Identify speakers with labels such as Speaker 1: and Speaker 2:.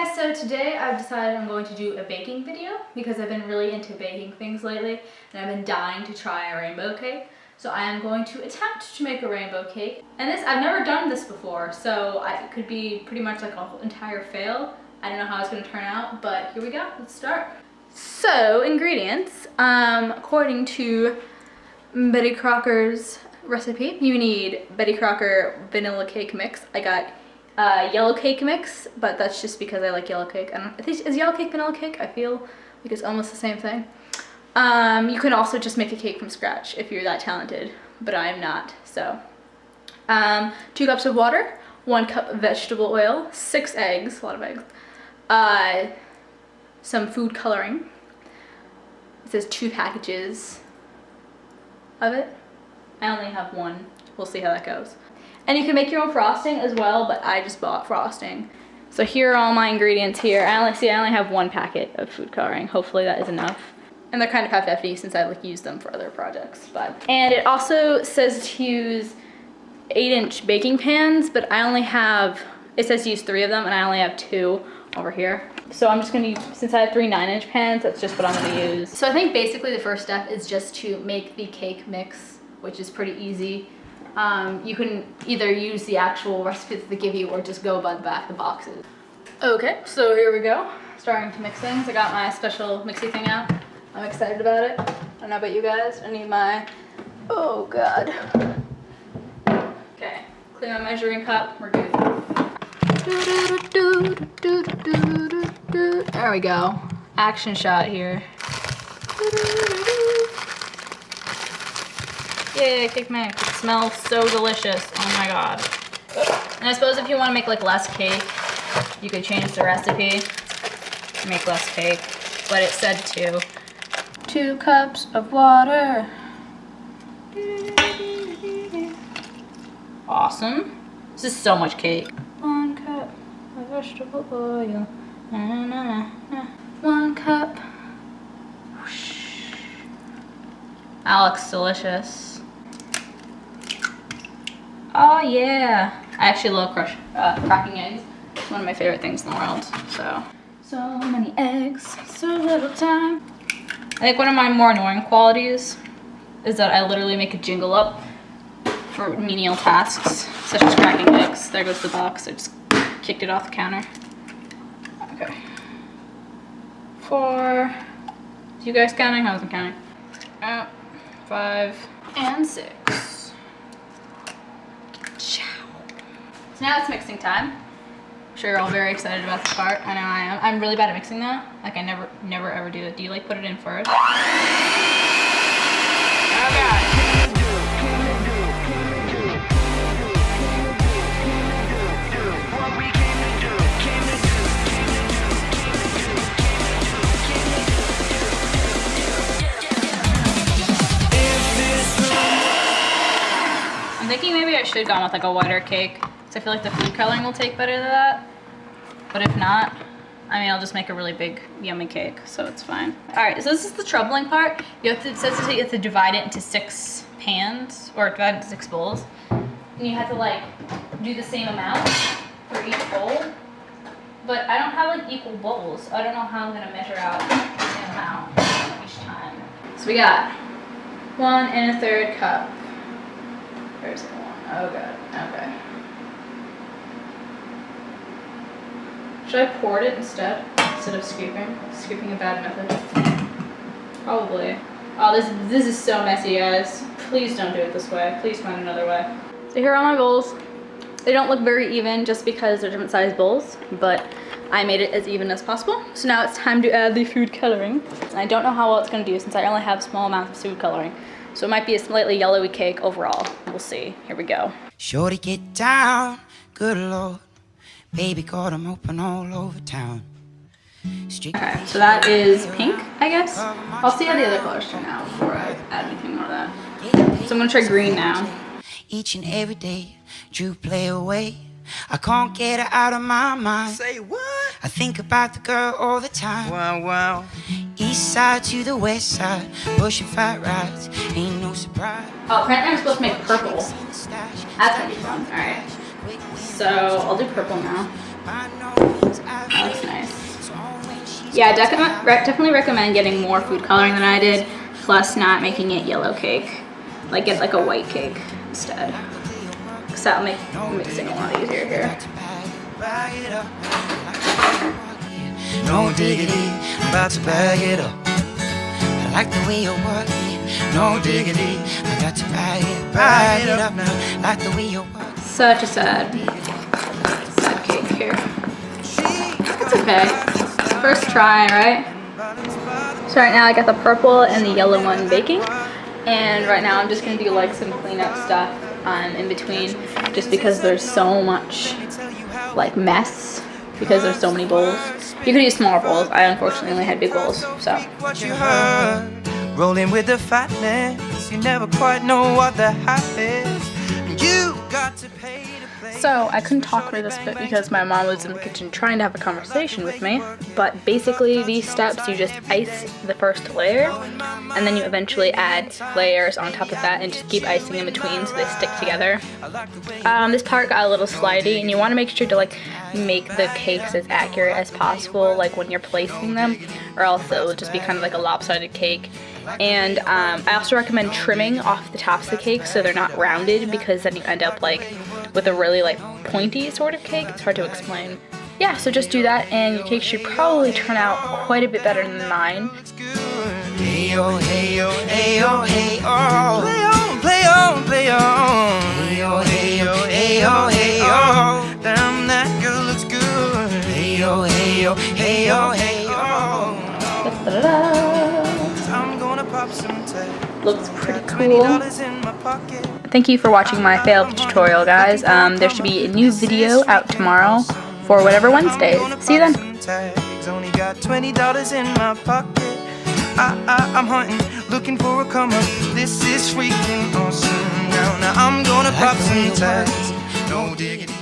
Speaker 1: guys, so today I've decided I'm going to do a baking video because I've been really into baking things lately and I've been dying to try a rainbow cake. So I am going to attempt to make a rainbow cake. And I've never done this before, so it could be pretty much like an entire fail. I don't know how it's going to turn out, but here we go, let's start. So, ingredients, according to Betty Crocker's recipe, you need Betty Crocker vanilla cake mix. I got yellow cake mix, but that's just because I like yellow cake. I think is yellow cake vanilla cake? I feel like it's almost the same thing. You can also just make a cake from scratch if you're that talented, but I am not. So 2 cups of water, 1 cup of vegetable oil, 6 eggs, a lot of eggs, some food coloring. It says 2 packages of it. I only have 1. We'll see how that goes. And you can make your own frosting as well, but I just bought frosting. So here are all my ingredients here. I only have 1 packet of food coloring. Hopefully that is enough. And they're kind of hefty since I use them for other projects. And it also says to use 8-inch baking pans, but I only have, it says to use 3 of them and I only have 2 over here. So I'm just gonna use, since I have 3 9-inch pans, that's just what I'm gonna use. So I think basically the first step is just to make the cake mix, which is pretty easy. You can either use the actual recipe that they give you or just go by the back of the boxes. Okay, so here we go. Starting to mix things. I got my special mixy thing out. I'm excited about it. I don't know about you guys. I need my, oh God. Okay, clean my measuring cup. We're good. There we go. Action shot here. Yay, cake mix. It smells so delicious. Oh my God. And I suppose if you want to make like less cake, you could change the recipe, make less cake, but it said 2 cups of water. Awesome. This is so much cake. 1 cup of vegetable oil. Na, na, na, na. 1 cup. Whoosh. That looks delicious. Oh yeah. I actually love cracking eggs. It's one of my favorite things in the world. So many eggs, so little time. I think one of my more annoying qualities is that I literally make a jingle up for menial tasks, such as cracking eggs. There goes the box. I just kicked it off the counter. Okay. 4. Is you guys counting? I wasn't counting. 5 and 6. So now it's mixing time. I'm sure you're all very excited about this part. I know I am. I'm really bad at mixing that. Like I never ever do it. Do you like put it in first? Oh God. I'm thinking maybe I should have gone with like a whiter cake. So I feel like the food coloring will take better than that. But if not, I mean, I'll just make a really big, yummy cake, so it's fine. All right, so this is the troubling part. You have to, it says that you have to divide it into 6 pans, or divide it into 6 bowls. And you have to like, do the same amount for each bowl. But I don't have like equal bowls, so I don't know how I'm gonna measure out the same amount each time. So we got 1 1/3 cup. Where's the 1? Oh God, okay. Should I pour it instead of scooping? Scooping a bad method? Probably. Oh, this is so messy, guys. Please don't do it this way. Please find another way. So here are my bowls. They don't look very even just because they're different size bowls, but I made it as even as possible. So now it's time to add the food coloring. And I don't know how well it's gonna do since I only have small amounts of food coloring. So it might be a slightly yellowy cake overall. We'll see. Here we go.
Speaker 2: Shorty, get down, good Lord. Baby got 'em open all over town.
Speaker 1: Okay, so that is pink, I guess. I'll see how the other colors turn out before I add anything more of that. So I'm gonna try green now.
Speaker 2: Each and every day, Drew play away. I can't get her out of my mind.
Speaker 3: Say what?
Speaker 2: I think about the girl all the time.
Speaker 3: Wow.
Speaker 2: East side to the west side, pushing fat rides, ain't no surprise.
Speaker 1: Oh, apparently I'm supposed to make purple. That's gonna be fun. Alright. So I'll do purple now. That looks nice. Yeah, definitely recommend getting more food coloring than I did, plus not making it yellow cake. Like get like a white cake instead. Because that'll make mixing a lot easier here.
Speaker 2: No diggity, I'm about to bag it up. I like the way you work it. No diggity, I got to bag it up now. Like the way you work.
Speaker 1: Such a sad cake here. That's okay. First try, right? So right now I got the purple and the yellow one baking. And right now I'm just gonna do like some cleanup stuff in between, just because there's so much like mess, because there's so many bowls. You could use smaller bowls. I unfortunately only had big bowls, so.
Speaker 2: What you heard, rolling with the fatness, you never quite know what the hype is. You got to pay to play.
Speaker 1: So I couldn't talk for this bit because my mom was in the kitchen trying to have a conversation with me. But basically these steps, you just ice the first layer, and then you eventually add layers on top of that and just keep icing in between so they stick together. This part got a little slidey, and you want to make sure to like make the cakes as accurate as possible, like when you're placing them, or else it will just be kind of like a lopsided cake. And I also recommend trimming off the tops of the cake so they're not rounded, because then you end up like with a really like pointy sort of cake. It's hard to explain. Yeah, so just do that and your cake should probably turn out quite a bit better than mine.
Speaker 2: Hey oh, hey oh, hey oh, hey oh. Play on, play on, play on. Hey oh, hey oh, hey oh, hey oh. Damn, that girl looks good. Hey oh, hey oh, hey oh, hey oh.
Speaker 1: Da-da-da.
Speaker 2: I'm gonna pop some tags.
Speaker 1: Looks pretty cool. Thank you for watching my failed tutorial, guys. There should be a new video out tomorrow for whatever Wednesdays. See you then.
Speaker 2: Only got $20 in my pocket. I'm hunting, looking for a come up. This is freaking awesome. Now I'm gonna pop some tags. No diggity.